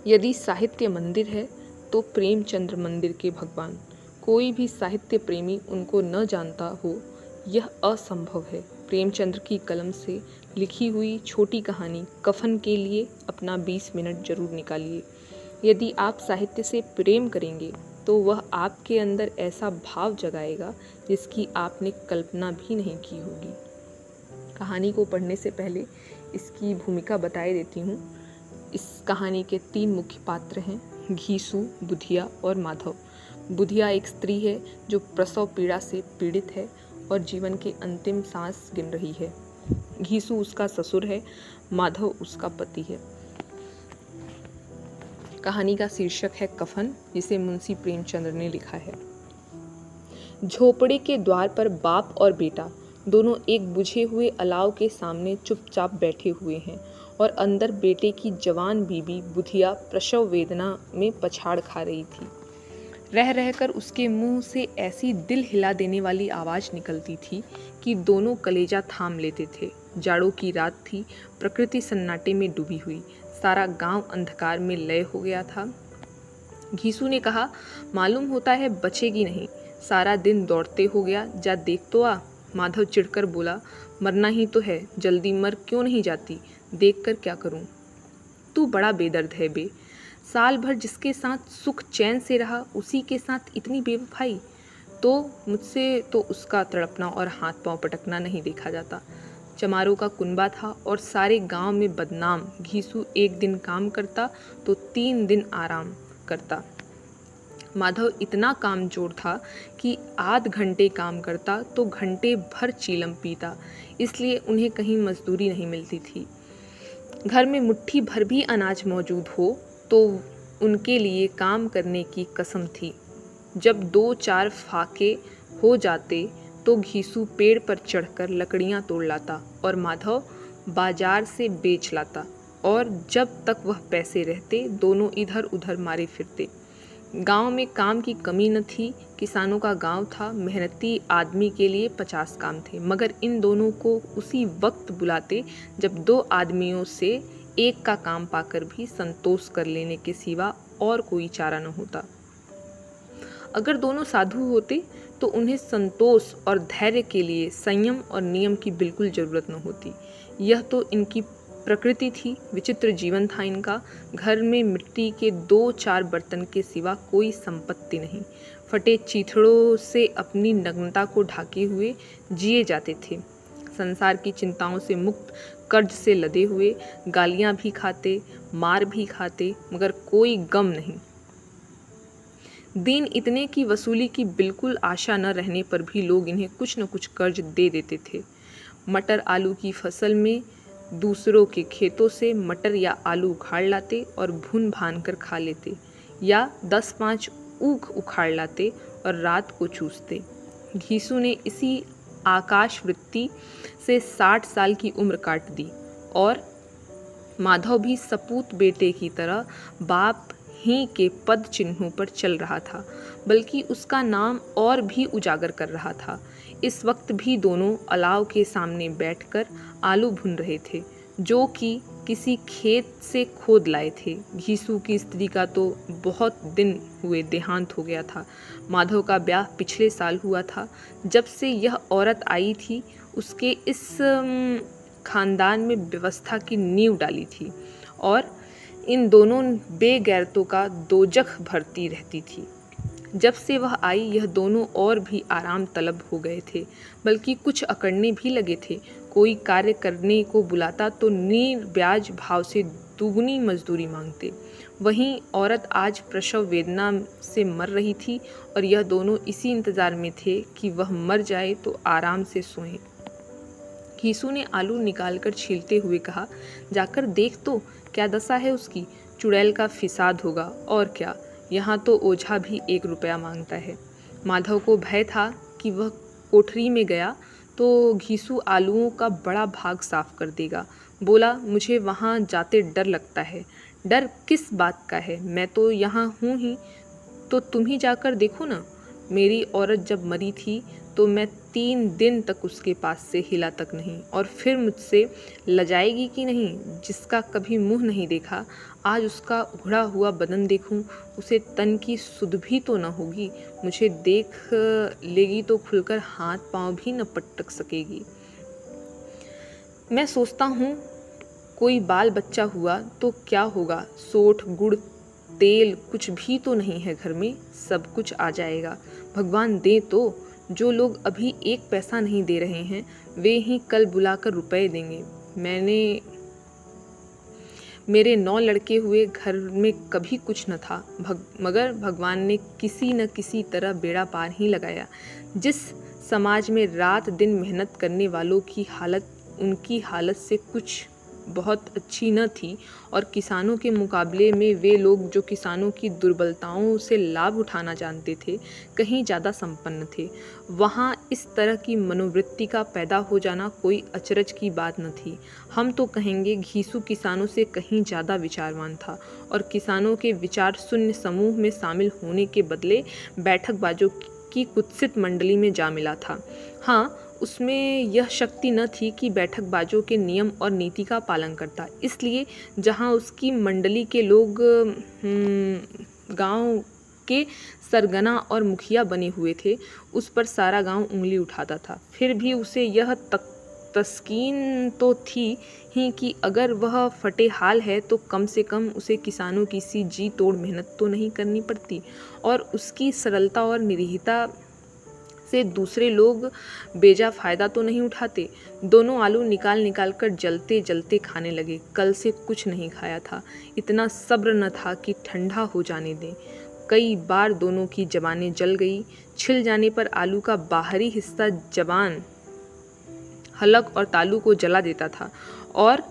यदि साहित्य मंदिर है तो प्रेमचंद्र मंदिर के भगवान। कोई भी साहित्य प्रेमी उनको न जानता हो, यह असंभव है। प्रेमचंद्र की कलम से लिखी हुई छोटी कहानी कफन के लिए अपना 20 मिनट जरूर निकालिए। यदि आप साहित्य से प्रेम करेंगे तो वह आपके अंदर ऐसा भाव जगाएगा जिसकी आपने कल्पना भी नहीं की होगी। कहानी को पढ़ने से पहले इसकी भूमिका बताए देती हूँ। इस कहानी के 3 मुख्य पात्र हैं, घीसू, बुधिया और माधव। बुधिया एक स्त्री है जो प्रसव पीड़ा से पीड़ित है और जीवन के अंतिम सांस गिन रही है। घीसू उसका ससुर है, माधव उसका पति है। कहानी का शीर्षक है कफन, जिसे मुंशी प्रेमचंद्र ने लिखा है। झोपड़े के द्वार पर बाप और बेटा दोनों एक बुझे हुए अलाव के सामने चुपचाप बैठे हुए हैं और अंदर बेटे की जवान बीबी बुधिया प्रसव वेदना में पछाड़ खा रही थी। रह रहकर उसके मुंह से ऐसी दिल हिला देने वाली आवाज़ निकलती थी कि दोनों कलेजा थाम लेते थे। जाड़ों की रात थी, प्रकृति सन्नाटे में डूबी हुई, सारा गांव अंधकार में लय हो गया था। घीसू ने कहा, मालूम होता है बचेगी नहीं, सारा दिन दौड़ते हो गया, जा देख तो आ। माधव चिढ़कर बोला, मरना ही तो है, जल्दी मर क्यों नहीं जाती, देख कर क्या करूं। तू बड़ा बेदर्द है बे, साल भर जिसके साथ सुख चैन से रहा उसी के साथ इतनी बेवफाई। तो मुझसे तो उसका तड़पना और हाथ पांव पटकना नहीं देखा जाता। चमारों का कुनबा था और सारे गांव में बदनाम। घीसू एक दिन काम करता तो 3 दिन आराम करता। माधव इतना कामचोर था कि आध घंटे काम करता तो घंटे भर चीलम पीता, इसलिए उन्हें कहीं मजदूरी नहीं मिलती थी। घर में मुट्ठी भर भी अनाज मौजूद हो तो उनके लिए काम करने की कसम थी। जब 2-4 फाके हो जाते तो घीसू पेड़ पर चढ़कर लकड़ियां तोड़ लाता और माधव बाजार से बेच लाता, और जब तक वह पैसे रहते दोनों इधर उधर मारे फिरते। गांव में काम की कमी न थी, किसानों का गांव था, मेहनती आदमी के लिए 50 काम थे, मगर इन दोनों को उसी वक्त बुलाते जब 2 आदमियों से एक का काम पाकर भी संतोष कर लेने के सिवा और कोई चारा न होता। अगर दोनों साधु होते तो उन्हें संतोष और धैर्य के लिए संयम और नियम की बिल्कुल जरूरत न होती। यह तो इनकी प्रकृति थी, विचित्र जीवन था इनका। घर में मिट्टी के 2-4 बर्तन के सिवा कोई संपत्ति नहीं। फटे चीथड़ों से अपनी नग्नता को ढाके हुए जिए जाते थे। संसार की चिंताओं से मुक्त, कर्ज से लदे हुए, गालियां भी खाते, मार भी खाते, मगर कोई गम नहीं। दिन इतने की वसूली की बिल्कुल आशा न रहने पर भी लोग इन्हें कुछ न कुछ कर्ज दे देते थे। मटर आलू की फसल में दूसरों के खेतों से मटर या आलू उखाड़ लाते और भून भान कर खा लेते, या 10-5 ऊख उखाड़ लाते और रात को चूसते। घीसू ने इसी आकाश वृत्ति से 60 साल की उम्र काट दी और माधव भी सपूत बेटे की तरह बाप ही के पद चिन्हों पर चल रहा था, बल्कि उसका नाम और भी उजागर कर रहा था। इस वक्त भी दोनों अलाव के सामने बैठकर आलू भून रहे थे, जो कि किसी खेत से खोद लाए थे। घीसू की स्त्री का तो बहुत दिन हुए देहांत हो गया था। माधव का ब्याह पिछले साल हुआ था। जब से यह औरत आई थी उसके इस खानदान में व्यवस्था की नींव डाली थी और इन दोनों बेगैरतों का दोजख भरती रहती थी। जब से वह आई यह दोनों और भी आराम तलब हो गए थे, बल्कि कुछ अकड़ने भी लगे थे। कोई कार्य करने को बुलाता तो निर्ब्याज भाव से दुगनी मजदूरी मांगते। वहीं औरत आज प्रसव वेदना से मर रही थी और यह दोनों इसी इंतजार में थे कि वह मर जाए तो आराम से सोएं। घीसू ने आलू निकालकर छीलते हुए कहा, जाकर देख तो क्या दशा है उसकी, चुड़ैल का फिसाद होगा और क्या, यहाँ तो ओझा भी 1 रुपया मांगता है। माधव को भय था कि वह कोठरी में गया तो घीसू आलूओं का बड़ा भाग साफ कर देगा। बोला, मुझे वहाँ जाते डर लगता है। डर किस बात का है, मैं तो यहाँ हूँ ही, तो तुम ही जाकर देखो ना। मेरी औरत जब मरी थी तो मैं 3 दिन तक उसके पास से हिला तक नहीं। और फिर मुझसे लजाएगी कि नहीं, जिसका कभी मुँह नहीं देखा, आज उसका उघड़ा हुआ बदन देखूं, उसे तन की सुध भी तो न होगी, मुझे देख लेगी तो खुलकर हाथ पांव भी न पटक सकेगी। मैं सोचता हूँ कोई बाल बच्चा हुआ तो क्या होगा, सोठ गुड़ तेल कुछ भी तो नहीं है घर में, सब कुछ आ जाएगा। भगवान दे तो, जो लोग अभी 1 पैसा नहीं दे रहे हैं वे ही कल बुलाकर रुपए देंगे। मेरे 9 लड़के हुए घर में कभी कुछ न था, मगर भगवान ने किसी न किसी तरह बेड़ा पार ही लगाया। जिस समाज में रात दिन मेहनत करने वालों की हालत उनकी हालत से कुछ बहुत अच्छी न थी, और किसानों के मुकाबले में वे लोग जो किसानों की दुर्बलताओं से लाभ उठाना जानते थे, कहीं ज़्यादा संपन्न थे, वहाँ इस तरह की मनोवृत्ति का पैदा हो जाना कोई अचरज की बात न थी। हम तो कहेंगे घीसू किसानों से कहीं ज़्यादा विचारवान था, और किसानों के विचार शून्य समूह में शामिल होने के बदले बैठकबाजों की कुत्सित मंडली में जा मिला था। हाँ, उसमें यह शक्ति न थी कि बैठकबाजों के नियम और नीति का पालन करता, इसलिए जहाँ उसकी मंडली के लोग गांव के सरगना और मुखिया बने हुए थे, उस पर सारा गांव उंगली उठाता था। फिर भी उसे यह तस्कीन तो थी ही कि अगर वह फटे हाल है तो कम से कम उसे किसानों की सी जी तोड़ मेहनत तो नहीं करनी पड़ती, और उसकी सरलता और निरीहता से दूसरे लोग बेजा फ़ायदा तो नहीं उठाते। दोनों आलू निकाल कर जलते जलते खाने लगे। कल से कुछ नहीं खाया था, इतना सब्र न था कि ठंडा हो जाने दें। कई बार दोनों की ज़बानें जल गई। छिल जाने पर आलू का बाहरी हिस्सा ज़बान, हलक और तालू को जला देता था, और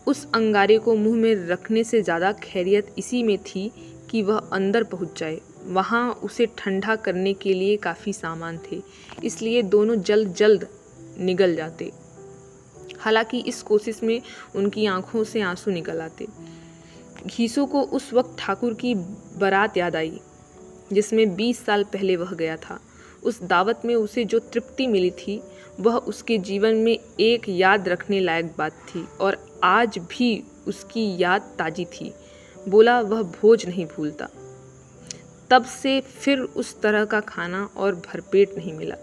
उस अंगारे को मुंह में रखने से ज़्यादा खैरियत इसी में थी कि वह अंदर पहुंच जाए। वहाँ उसे ठंडा करने के लिए काफ़ी सामान थे, इसलिए दोनों जल्द जल्द निगल जाते। हालांकि इस कोशिश में उनकी आंखों से आंसू निकल आते। घीसू को उस वक्त ठाकुर की बारात याद आई जिसमें 20 साल पहले वह गया था। उस दावत में उसे जो तृप्ति मिली थी वह उसके जीवन में एक याद रखने लायक बात थी, और आज भी उसकी याद ताज़ी थी। बोला वह भोज नहीं भूलता। तब से फिर उस तरह का खाना और भरपेट नहीं मिला।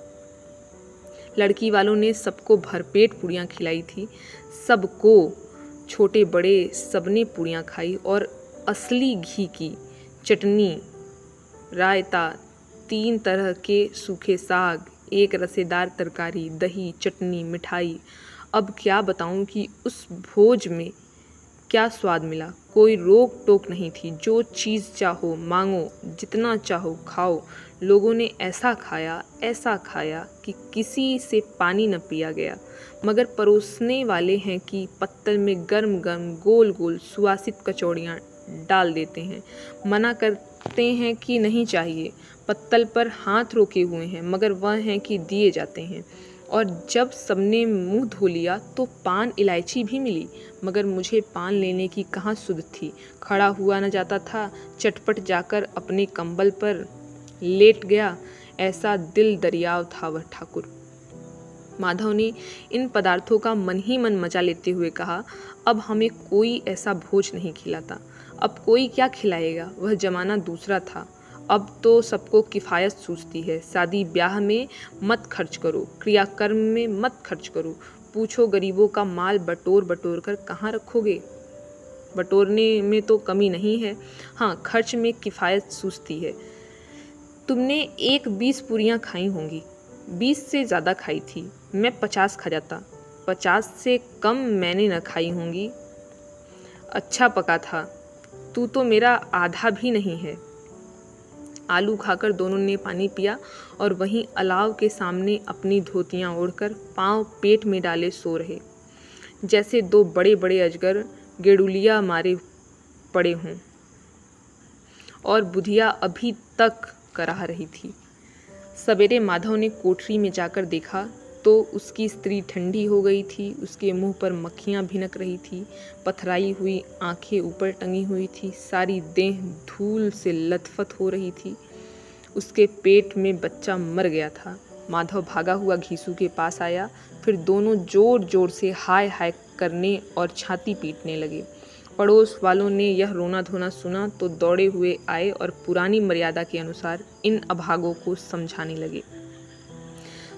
लड़की वालों ने सबको भरपेट पूड़ियाँ खिलाई थी, सबको, छोटे बड़े सबने पूड़ियाँ खाई, और असली घी की चटनी, रायता, 3 तरह के सूखे साग, एक रसेदार तरकारी, दही, चटनी, मिठाई। अब क्या बताऊं कि उस भोज में क्या स्वाद मिला। कोई रोक टोक नहीं थी, जो चीज़ चाहो मांगो, जितना चाहो खाओ। लोगों ने ऐसा खाया कि किसी से पानी न पिया गया, मगर परोसने वाले हैं कि पत्तल में गर्म गर्म गोल गोल सुवासित कचौड़ियाँ डाल देते हैं। मना करते हैं कि नहीं चाहिए, पत्तल पर हाथ रोके हुए हैं, मगर वह हैं कि दिए जाते हैं। और जब सबने मुंह धो लिया तो पान इलायची भी मिली, मगर मुझे पान लेने की कहाँ सुध थी। खड़ा हुआ न जाता था, चटपट जाकर अपने कंबल पर लेट गया। ऐसा दिल दरियाव था वह ठाकुर। माधव ने इन पदार्थों का मन ही मन मजा लेते हुए कहा, अब हमें कोई ऐसा भोज नहीं खिलाता। अब कोई क्या खिलाएगा, वह जमाना दूसरा था। अब तो सबको किफ़ायत सूझती है। शादी ब्याह में मत खर्च करो, क्रियाकर्म में मत खर्च करो। पूछो गरीबों का माल बटोर बटोर कर कहाँ रखोगे। बटोरने में तो कमी नहीं है, हाँ खर्च में किफ़ायत सूझती है। तुमने 20 पूरियाँ खाई होंगी, 20 से ज़्यादा खाई थी। मैं 50 खा जाता, 50 से कम मैंने न खाई होंगी। अच्छा पका था, तू तो मेरा आधा भी नहीं है। आलू खाकर दोनों ने पानी पिया और वहीं अलाव के सामने अपनी धोतियां ओढ़कर पांव पेट में डाले सो रहे, जैसे 2 बड़े बड़े अजगर गेड़ुलिया मारे पड़े हों। और बुधिया अभी तक कराह रही थी। सवेरे माधव ने कोठरी में जाकर देखा तो उसकी स्त्री ठंडी हो गई थी। उसके मुंह पर मक्खियां भिनक रही थी, पथराई हुई आंखें ऊपर टंगी हुई थी, सारी देह धूल से लथपथ हो रही थी। उसके पेट में बच्चा मर गया था। माधव भागा हुआ घीसू के पास आया। फिर दोनों जोर जोर से हाय हाय करने और छाती पीटने लगे। पड़ोस वालों ने यह रोना धोना सुना तो दौड़े हुए आए और पुरानी मर्यादा के अनुसार इन अभागों को समझाने लगे,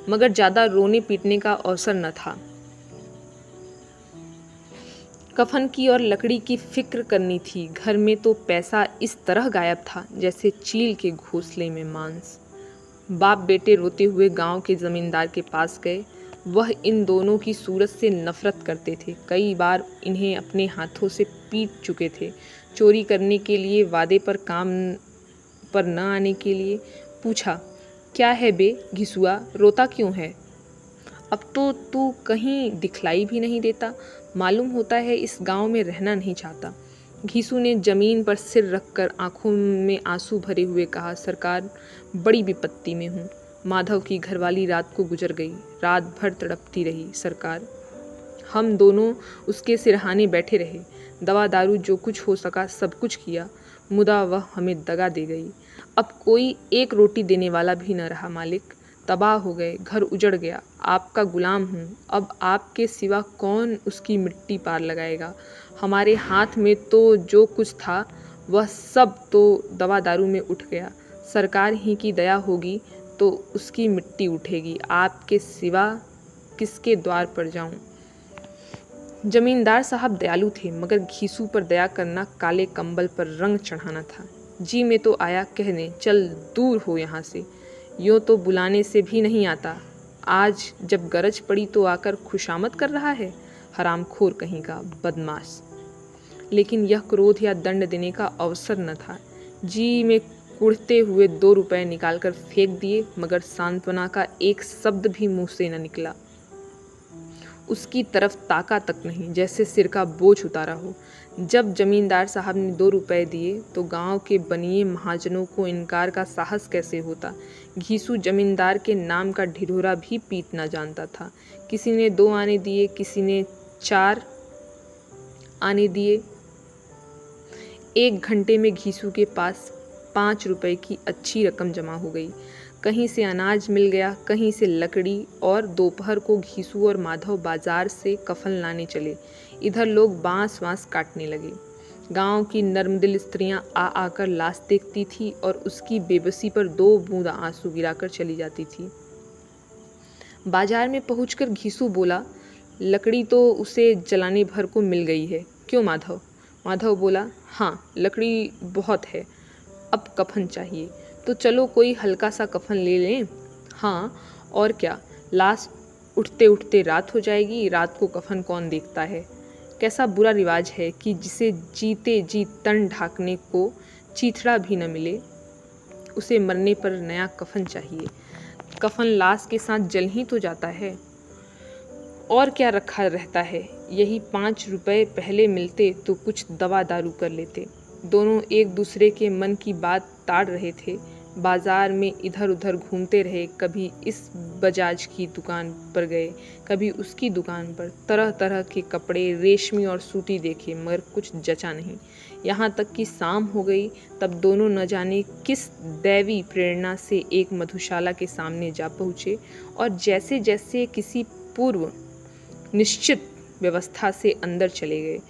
मगर ज्यादा रोने पीटने का अवसर न था। कफन की और लकड़ी की फिक्र करनी थी। घर में तो पैसा इस तरह गायब था जैसे चील के घोंसले में मांस। बाप बेटे रोते हुए गांव के जमींदार के पास गए। वह इन दोनों की सूरत से नफरत करते थे। कई बार इन्हें अपने हाथों से पीट चुके थे। चोरी करने के लिए, वादे पर काम पर न आने के लिए। पूछा, क्या है बे घिसुआ, रोता क्यों है? अब तो तू कहीं दिखलाई भी नहीं देता। मालूम होता है इस गांव में रहना नहीं चाहता। घीसू ने जमीन पर सिर रखकर आंखों में आंसू भरे हुए कहा, सरकार, बड़ी विपत्ति में हूँ। माधव की घरवाली रात को गुजर गई। रात भर तड़पती रही सरकार। हम दोनों उसके सिरहाने बैठे रहे। दवा दारू जो कुछ हो सका सब कुछ किया, मुदा वह हमें दगा दे गई। अब कोई एक रोटी देने वाला भी न रहा मालिक। तबाह हो गए, घर उजड़ गया। आपका गुलाम हूँ। अब आपके सिवा कौन उसकी मिट्टी पार लगाएगा? हमारे हाथ में तो जो कुछ था वह सब तो दवा दारू में उठ गया। सरकार ही की दया होगी तो उसकी मिट्टी उठेगी। आपके सिवा किसके द्वार पर जाऊं? जमींदार साहब दयालु थे, मगर घीसू पर दया करना काले कंबल पर रंग चढ़ाना था। जी में तो आया कहने, चल दूर हो यहाँ से। यूँ तो बुलाने से भी नहीं आता। आज जब गरज पड़ी तो आकर खुशामद कर रहा है। हरामखोर कहीं का बदमाश। लेकिन यह क्रोध या दंड देने का अवसर न था। जी में कुढ़ते हुए 2 रुपए निकालकर फेंक दिए, मगर सांत्वना का एक शब्द भी मुंह से न निकला। उसकी तरफ ताका तक नहीं, जैसे सिर का बोझ उतारा हो। जब जमींदार साहब ने 2 रुपए दिए तो गांव के बनिए महाजनों को इनकार का साहस कैसे होता। घीसू जमींदार के नाम का ढिढोरा भी पीट न जानता था। किसी ने 2 आने दिए, किसी ने 4 आने दिए। 1 घंटे में घीसू के पास 5 रुपए की अच्छी रकम जमा हो गई। कहीं से अनाज मिल गया, कहीं से लकड़ी, और दोपहर को घीसू और माधव बाजार से कफन लाने चले। इधर लोग बांस वांस काटने लगे। गांव की नर्मदिल स्त्रियां आ आकर लाश देखती थी और उसकी बेबसी पर 2 बूंद आंसू गिराकर चली जाती थी। बाजार में पहुंचकर घीसू बोला, लकड़ी तो उसे जलाने भर को मिल गई है, क्यों माधव? माधव बोला, हाँ लकड़ी बहुत है, अब कफन चाहिए। तो चलो कोई हल्का सा कफन ले लें। हाँ और क्या, लाश उठते उठते रात हो जाएगी। रात को कफन कौन देखता है? कैसा बुरा रिवाज है कि जिसे जीते जी तन ढांकने को चीथड़ा भी न मिले, उसे मरने पर नया कफन चाहिए। कफन लाश के साथ जल ही तो जाता है, और क्या रखा रहता है। यही 5 रुपए पहले मिलते तो कुछ दवा दारू कर लेते। दोनों एक दूसरे के मन की बात ताड़ रहे थे। बाजार में इधर उधर घूमते रहे। कभी इस बजाज की दुकान पर गए, कभी उसकी दुकान पर। तरह तरह के कपड़े, रेशमी और सूती देखे, मगर कुछ जचा नहीं। यहाँ तक कि शाम हो गई, तब दोनों न जाने किस दैवी प्रेरणा से एक मधुशाला के सामने जा पहुँचे और जैसे जैसे किसी पूर्व निश्चित व्यवस्था से अंदर चले गए।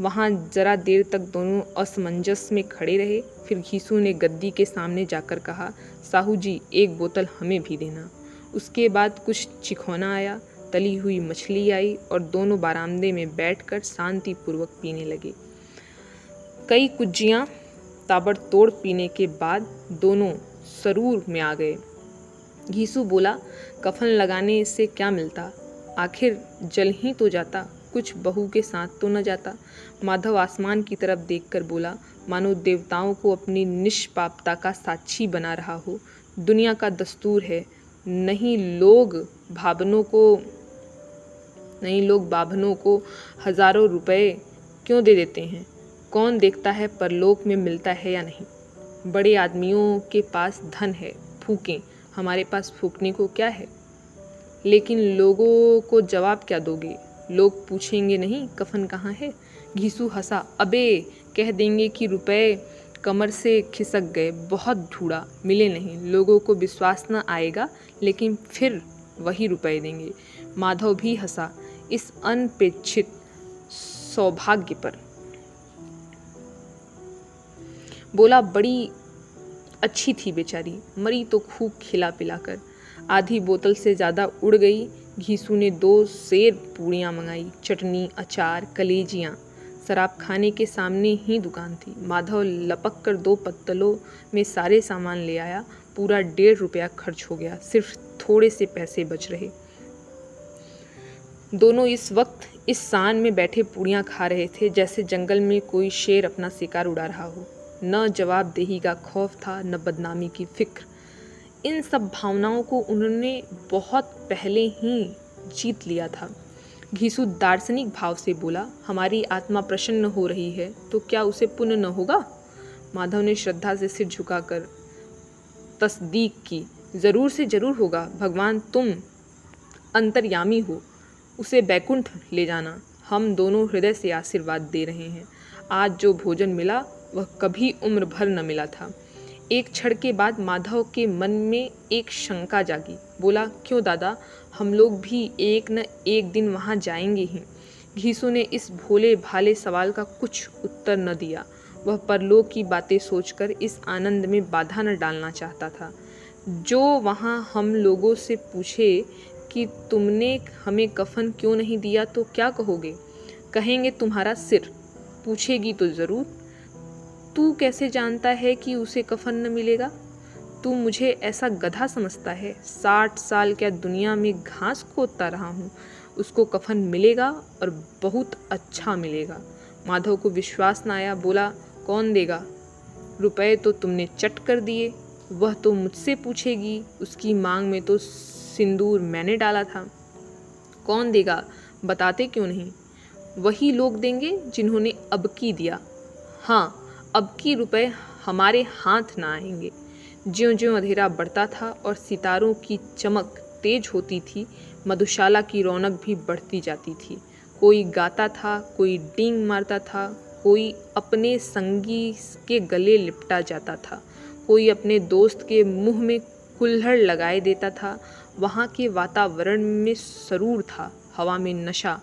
वहाँ जरा देर तक दोनों असमंजस में खड़े रहे। फिर घीसू ने गद्दी के सामने जाकर कहा, साहू जी 1 बोतल हमें भी देना। उसके बाद कुछ चिखौना आया, तली हुई मछली आई और दोनों बरामदे में बैठकर शांतिपूर्वक पीने लगे। कई कुज्जियाँ ताबड़तोड़ पीने के बाद दोनों सरूर में आ गए। घीसू बोला, कफन लगाने से क्या मिलता, आखिर जल ही तो जाता, कुछ बहू के साथ तो न जाता। माधव आसमान की तरफ देखकर बोला, मानो देवताओं को अपनी निष्पापता का साक्षी बना रहा हो। दुनिया का दस्तूर है, नहीं लोग बाभनों को हजारों रुपए क्यों दे देते हैं। कौन देखता है परलोक में मिलता है या नहीं। बड़े आदमियों के पास धन है, फूकें, हमारे पास फूकने को क्या है। लेकिन लोगों को जवाब क्या दोगे? लोग पूछेंगे नहीं कफन कहाँ है। घीसू हंसा, अबे कह देंगे कि रुपए कमर से खिसक गए, बहुत ढूंढा, मिले नहीं। लोगों को विश्वास न आएगा, लेकिन फिर वही रुपए देंगे। माधव भी हंसा इस अनपेक्षित सौभाग्य पर। बोला, बड़ी अच्छी थी बेचारी, मरी तो खूब खिला पिलाकर। आधी बोतल से ज़्यादा उड़ गई। घीसू ने 2 सेर पूड़ियाँ मंगाई, चटनी, अचार, कलेजियाँ। शराब खाने के सामने ही दुकान थी। माधव लपक कर 2 पत्तलों में सारे सामान ले आया। पूरा 1.5 रुपया खर्च हो गया, सिर्फ थोड़े से पैसे बच रहे। दोनों इस वक्त इस सान में बैठे पूड़ियाँ खा रहे थे जैसे जंगल में कोई शेर अपना शिकार उड़ा रहा हो। न जवाबदेही का खौफ था, न बदनामी की फिक्र। इन सब भावनाओं को उन्होंने बहुत पहले ही जीत लिया था। घीसू दार्शनिक भाव से बोला, हमारी आत्मा प्रसन्न हो रही है तो क्या उसे पुण्य न होगा? माधव ने श्रद्धा से सिर झुकाकर तस्दीक की, जरूर से जरूर होगा। भगवान तुम अंतर्यामी हो, उसे बैकुंठ ले जाना। हम दोनों हृदय से आशीर्वाद दे रहे हैं। आज जो भोजन मिला वह कभी उम्र भर न मिला था। एक क्षण के बाद माधव के मन में एक शंका जागी। बोला, क्यों दादा, हम लोग भी एक न एक दिन वहाँ जाएंगे ही। घीसू ने इस भोले भाले सवाल का कुछ उत्तर न दिया। वह परलोक की बातें सोचकर इस आनंद में बाधा न डालना चाहता था। जो वहाँ हम लोगों से पूछे कि तुमने हमें कफन क्यों नहीं दिया तो क्या कहोगे? कहेंगे तुम्हारा सिर। पूछेगी तो ज़रूर, तू कैसे जानता है कि उसे कफन न मिलेगा? तू मुझे ऐसा गधा समझता है? 60 साल क्या दुनिया में घास खोदता रहा हूँ। उसको कफन मिलेगा और बहुत अच्छा मिलेगा। माधव को विश्वास न आया। बोला, कौन देगा? रुपए तो तुमने चट कर दिए। वह तो मुझसे पूछेगी, उसकी मांग में तो सिंदूर मैंने डाला था। कौन देगा? बताते क्यों नहीं? वही लोग देंगे जिन्होंने अबकी दिया। हाँ, अबकी रुपए हमारे हाथ ना आएंगे। ज्यों-ज्यों अंधेरा बढ़ता था और सितारों की चमक तेज होती थी, मधुशाला की रौनक भी बढ़ती जाती थी। कोई गाता था, कोई डींग मारता था, कोई अपने संगी के गले लिपटा जाता था, कोई अपने दोस्त के मुंह में कुल्हड़ लगाए देता था। वहाँ के वातावरण में सरूर था, हवा में नशा।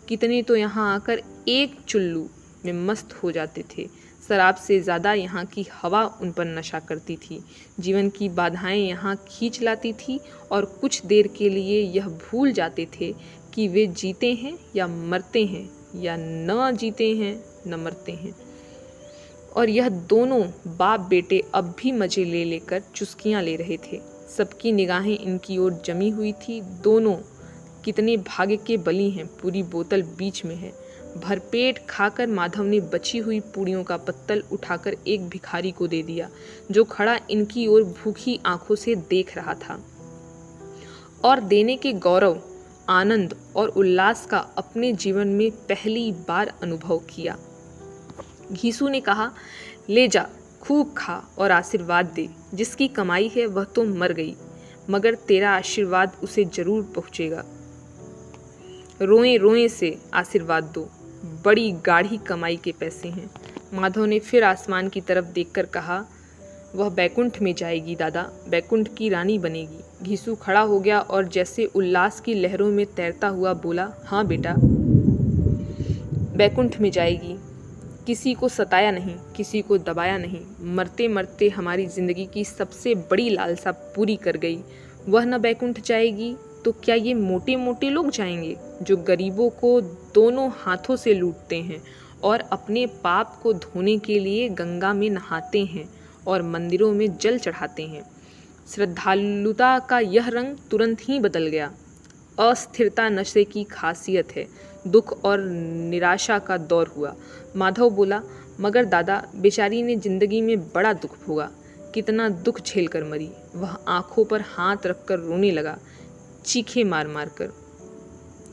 कितने तो यहाँ आकर एक चुल्लू में मस्त हो जाते थे। शराब से ज़्यादा यहाँ की हवा उन पर नशा करती थी। जीवन की बाधाएं यहाँ खींच लाती थी और कुछ देर के लिए यह भूल जाते थे कि वे जीते हैं या मरते हैं, या न जीते हैं न मरते हैं। और यह दोनों बाप बेटे अब भी मज़े ले लेकर चुस्कियाँ ले रहे थे। सबकी निगाहें इनकी ओर जमी हुई थी। दोनों कितने भाग्य के बली हैं। पूरी बोतल बीच में है। भरपेट खाकर माधव ने बची हुई पूड़ियों का पत्तल उठाकर एक भिखारी को दे दिया, जो खड़ा इनकी ओर भूखी आंखों से देख रहा था। और देने के गौरव, आनंद और उल्लास का अपने जीवन में पहली बार अनुभव किया। घीसू ने कहा, ले जा, खूब खा और आशीर्वाद दे। जिसकी कमाई है वह तो मर गई, मगर तेरा आशीर्वाद उसे जरूर पहुँचेगा। रोए रोए से आशीर्वाद दो, बड़ी गाढ़ी कमाई के पैसे हैं। माधव ने फिर आसमान की तरफ देखकर कहा, वह बैकुंठ में जाएगी दादा, बैकुंठ की रानी बनेगी। घीसू खड़ा हो गया और जैसे उल्लास की लहरों में तैरता हुआ बोला, हाँ बेटा, बैकुंठ में जाएगी। किसी को सताया नहीं, किसी को दबाया नहीं। मरते मरते हमारी ज़िंदगी की सबसे बड़ी लालसा पूरी कर गई। वह न बैकुंठ जाएगी तो क्या ये मोटे मोटे लोग जाएंगे, जो गरीबों को दोनों हाथों से लूटते हैं और अपने पाप को धोने के लिए गंगा में नहाते हैं और मंदिरों में जल चढ़ाते हैं। श्रद्धालुता का यह रंग तुरंत ही बदल गया। अस्थिरता नशे की खासियत है। दुख और निराशा का दौर हुआ। माधव बोला, मगर दादा, बेचारी ने जिंदगी में बड़ा दुख भोगा, कितना दुख झेल कर मरी। वह आंखों पर हाथ रखकर रोने लगा, चीखे मार मार कर।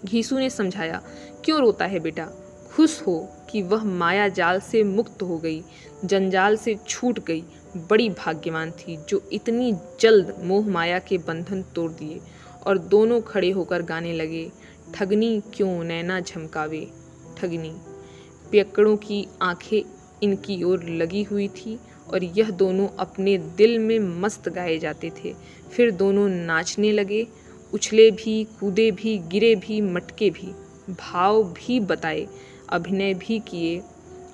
घीसू ने समझाया, क्यों रोता है बेटा? खुश हो कि वह माया जाल से मुक्त हो गई, जंजाल से छूट गई। बड़ी भाग्यवान थी जो इतनी जल्द मोह माया के बंधन तोड़ दिए। और दोनों खड़े होकर गाने लगे, ठगनी क्यों नैना झमकावे, ठगनी। पियक्कड़ों की आंखें इनकी ओर लगी हुई थी और यह दोनों अपने दिल में मस्त गाए जाते थे। फिर दोनों नाचने लगे, उछले भी, कूदे भी, गिरे भी, मटके भी, भाव भी बताए, अभिनय भी किए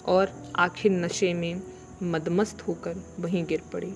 और आखिर नशे में मदमस्त होकर वहीं गिर पड़े।